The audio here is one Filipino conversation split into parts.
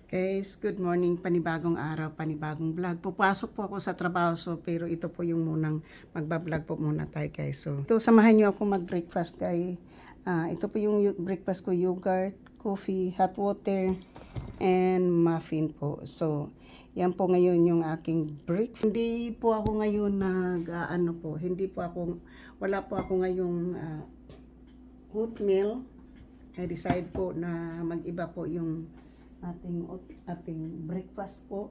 Guys, good morning. Panibagong araw, panibagong vlog. Pupasok po ako sa trabaho, pero ito po yung munang magbablog po muna tayo, guys. So, ito, samahan nyo ako mag-breakfast, guys. Ito po yung breakfast ko, yogurt, coffee, hot water, and muffin po. So, yan po ngayon yung aking break. Hindi po ako ngayon wala po ako ngayong oatmeal. I decide po na mag-iba po yung ating breakfast po.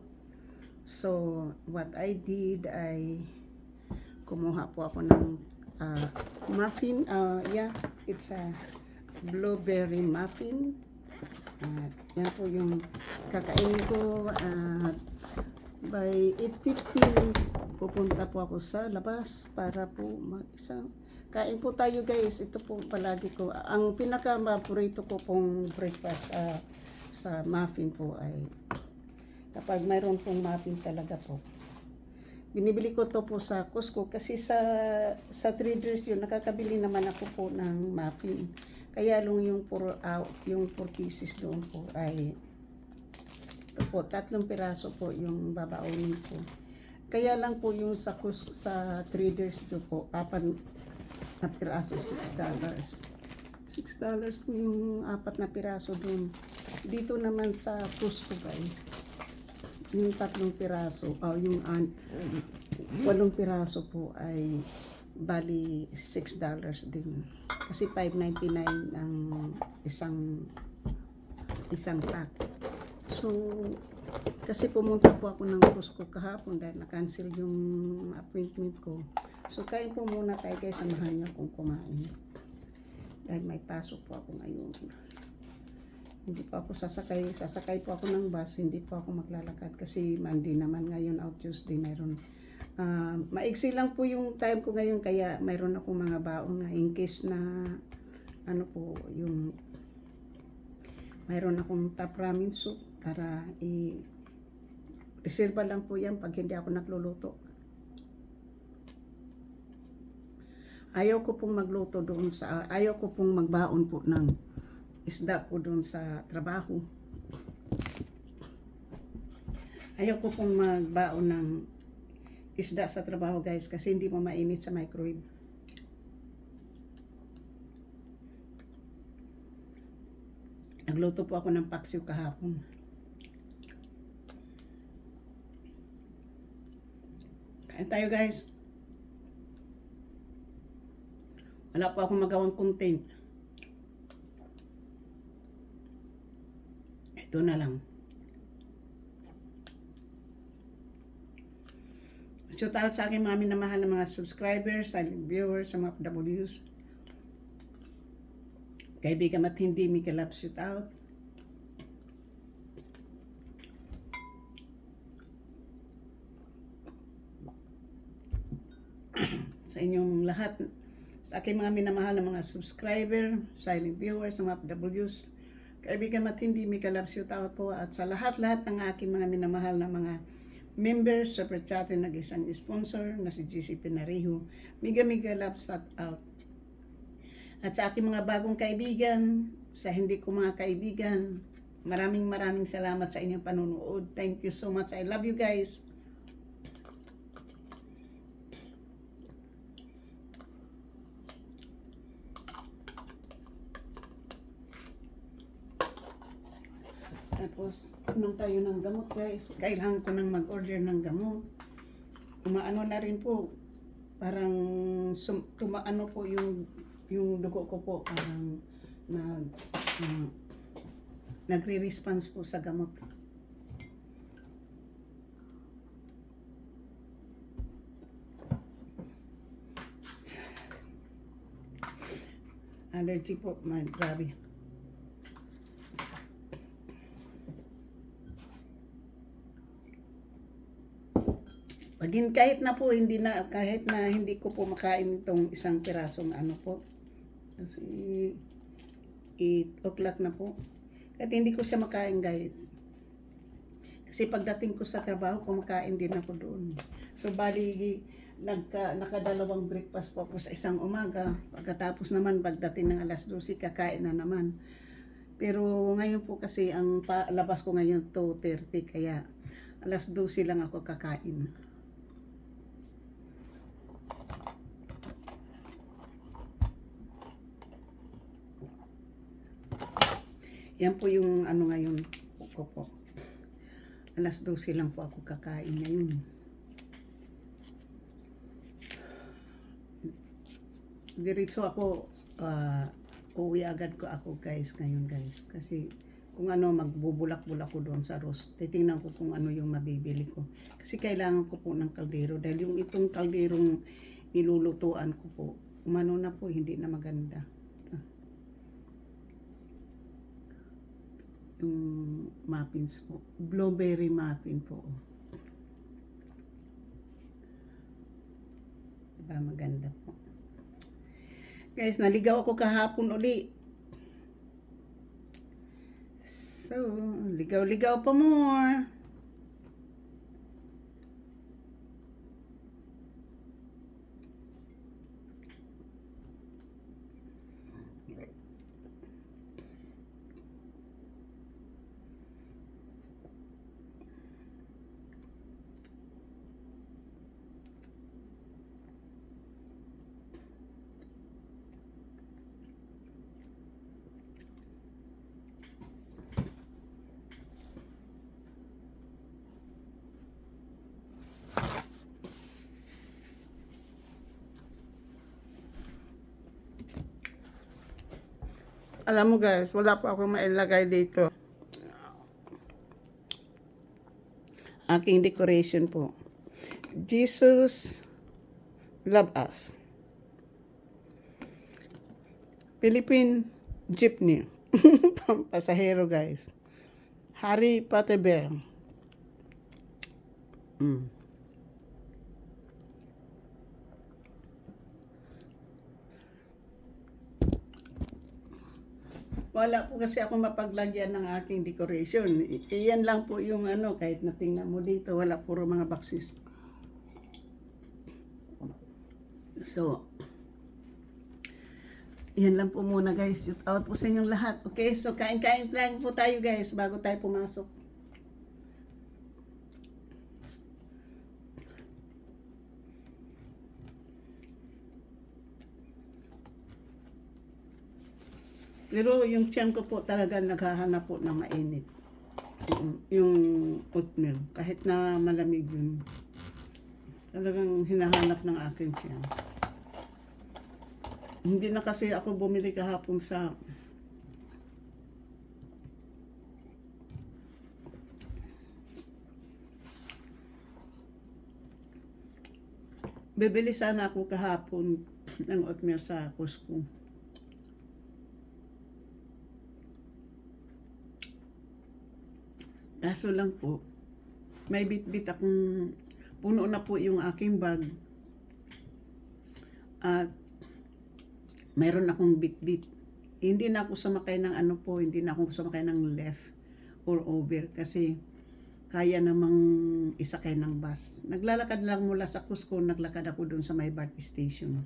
So, what I did ay kumuha po ako ng muffin. It's a blueberry muffin. Yan po yung kakainin ko. By 8:15 pupunta po ako sa labas para po kain po tayo, guys. Ito po palagi ko. Ang pinaka-paborito ko pong breakfast sa muffin po ay kapag mayroon pong muffin talaga po. Binibili ko to po sa Costco kasi sa Traders yun, nakakabili naman ako po ng muffin. Kaya lang yung 4 pieces doon po ay ito po, 3 piraso po yung babaonin ko. Kaya lang po yung sa Traders do po, 4 na piraso, $6. $6 po yung 4 na piraso doon. Dito naman sa Costco, guys, yung 3 piraso, yung 8 piraso po ay bali $6 din. Kasi $5.99 ang isang pack. So, kasi pumunta po ako ng Costco kahapon dahil na-cancel yung appointment ko. So, kain po muna tayo, guys. Samahan niyo akong kumain. Dahil may pasok po ako ngayon. Hindi pa ako sasakay po ako ng bus, hindi po ako maglalakad kasi Monday naman ngayon, out Tuesday, mayroon. Maiksi lang po yung time ko ngayon, kaya mayroon akong mga baon na in case na mayroon akong top ramen soup para reserva lang po yan pag hindi ako nagluluto. Ayaw ko pong magluto doon ayaw ko pong magbaon po ng isda po doon sa trabaho. Ayaw ko pong magbaon ng isda sa trabaho, guys, kasi hindi mo mainit sa microwave. Nagluto po ako ng paksiw kahapon. Kain tayo, guys. Wala po akong magawang content. Ito na lang. Shout out sa aking mga minamahal na mga subscribers, silent viewers, sa mga W's. Kaibigan at hindi, Mika Love, shout out. Sa inyong lahat, sa aking mga minamahal na mga subscriber, silent viewers, sa mga W's. Kaibigan at hindi, Mika Love, shout out po. At sa lahat-lahat ng aking mga minamahal na mga members, super chatter, nag-isang sponsor na si GC Pinariho. Mega Love, shout out. At sa aking mga bagong kaibigan, sa hindi ko mga kaibigan, maraming salamat sa inyong panonood. Thank you so much. I love you, guys. Tapos, inom tayo ng gamot, guys. Kailangan ko nang mag-order ng gamot. Umaano na rin po. Parang tumaano po yung dugo ko po. Parang nagre-response po sa gamot. Allergy po, grabe. Kahit na hindi ko po makain itong isang pirasong po. Kasi 8 o'clock na po. Kahit hindi ko siya makain, guys. Kasi pagdating ko sa trabaho, kumakain din ako doon. So, bali, nakadalawang breakfast po ako sa isang umaga. Pagkatapos naman, pagdating ng alas 12, kakain na naman. Pero ngayon po kasi ang palabas ko ngayon 2:30 kaya alas 12 lang ako kakain. Yan po yung ano ngayon ko po. Alas 12 lang po ako kakain ngayon. Diretso ako, uwi agad ko ako guys ngayon guys. Kasi kung ano, magbubulak-bulak ko doon sa Ross. Titingnan ko kung ano yung mabibili ko. Kasi kailangan ko po ng kaldero. Dahil yung itong kalderong nilulutuan ko po, umano na po, hindi na maganda. Yung muffins po. Blueberry muffin po. Diba maganda po. Guys, naligaw ako kahapon uli. So, ligaw-ligaw pa more. Alam mo guys, wala po akong mailagay dito. Aking decoration po. Jesus love us. Philippine jeepney. Pasahero guys. Harry Potter Bear. Wala po kasi ako mapaglagyan ng aking decoration. Iyan lang po yung ano, kahit natingnan mo dito, wala puro mga boxes. So, yan lang po muna guys. Shout out po sa inyong lahat. Okay, so kain-kain lang po tayo guys bago tayo pumasok. Pero yung tiyan ko po talaga naghahanap po ng mainit. Yung oatmeal. Kahit na malamig yun. Talagang hinahanap ng akin siya. Hindi na kasi ako bumili kahapon sa bibili sana ako kahapon ng oatmeal sa Costco. Kaso lang po, may bit-bit akong, puno na po yung aking bag. At mayroon akong bit-bit. Hindi na ako sumakay ng ano po, hindi na ako sumakay ng left or over kasi kaya namang isakay ng bus. Naglalakad lang mula sa Cusco, naglakad ako doon sa may BART station.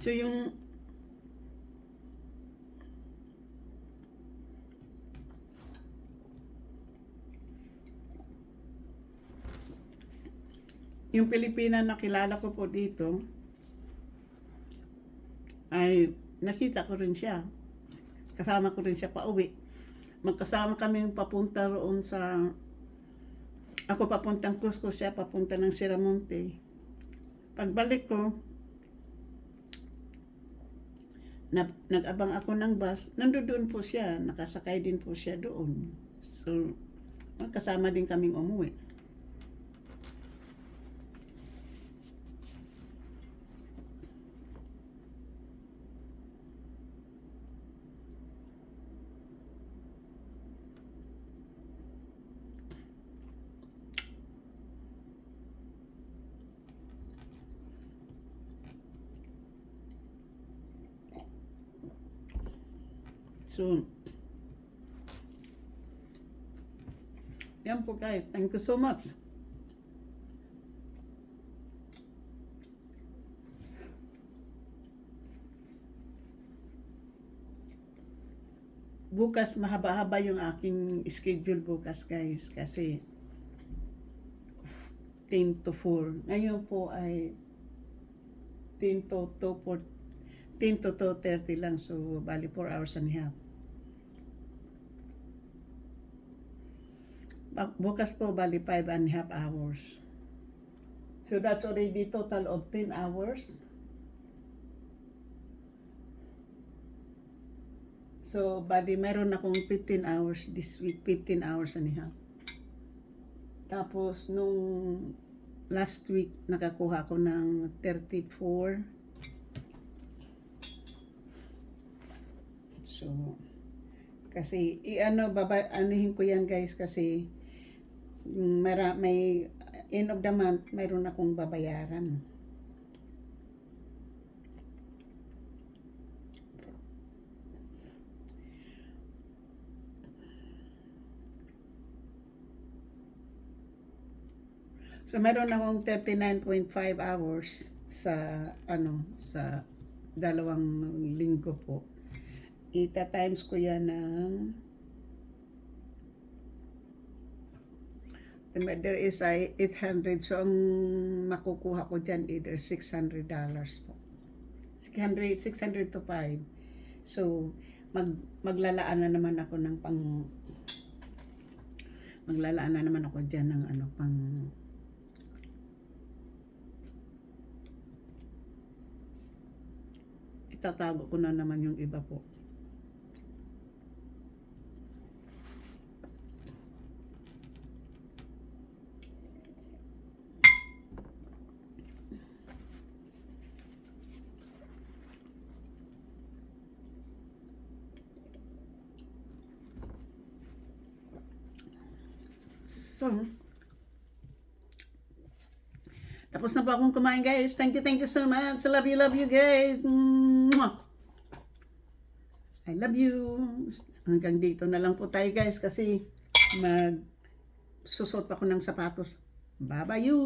So yung Pilipina na kilala ko po dito, ay nakita ko rin siya. Kasama ko rin siya pa uwi. Magkasama kami papunta roon sa, ako papuntang Cusco, siya papunta ng Siramonte. Pagbalik ko, nag-abang ako ng bus, nandoon po siya, nakasakay din po siya doon. So, magkasama din kaming umuwi. So, yan po guys. Thank you so much. bukas mahaba-haba yung aking schedule bukas guys kasi 10 to 4. Ngayon po ay 10 to 2, 10 to 2:30 lang. So, bali 4 hours and a half. Bukas po, bali 5 and a half hours. So, that's already total of 10 hours. So, bali meron akong 15 hours this week. 15 hours and a half. Tapos, nung last week, nakakuha ko ng 34. So, kasi, anuhin ko yan guys kasi may end of the month, mayroon akong babayaran. So, meron akong 39.5 hours sa, sa 2 linggo po. Ita-times ko yan ng, there is 800. So, ang makukuha ko dyan, either $600 po. 600 to 5. So, maglalaan na naman ako ng maglalaan na naman ako dyan ng itatago ko na naman yung iba po. So, tapos na po akong kumain guys. Thank you so much. Love you guys. Mwah! I love you. Hanggang dito na lang po tayo guys kasi susot pa ko ng sapatos. Bye-bye you.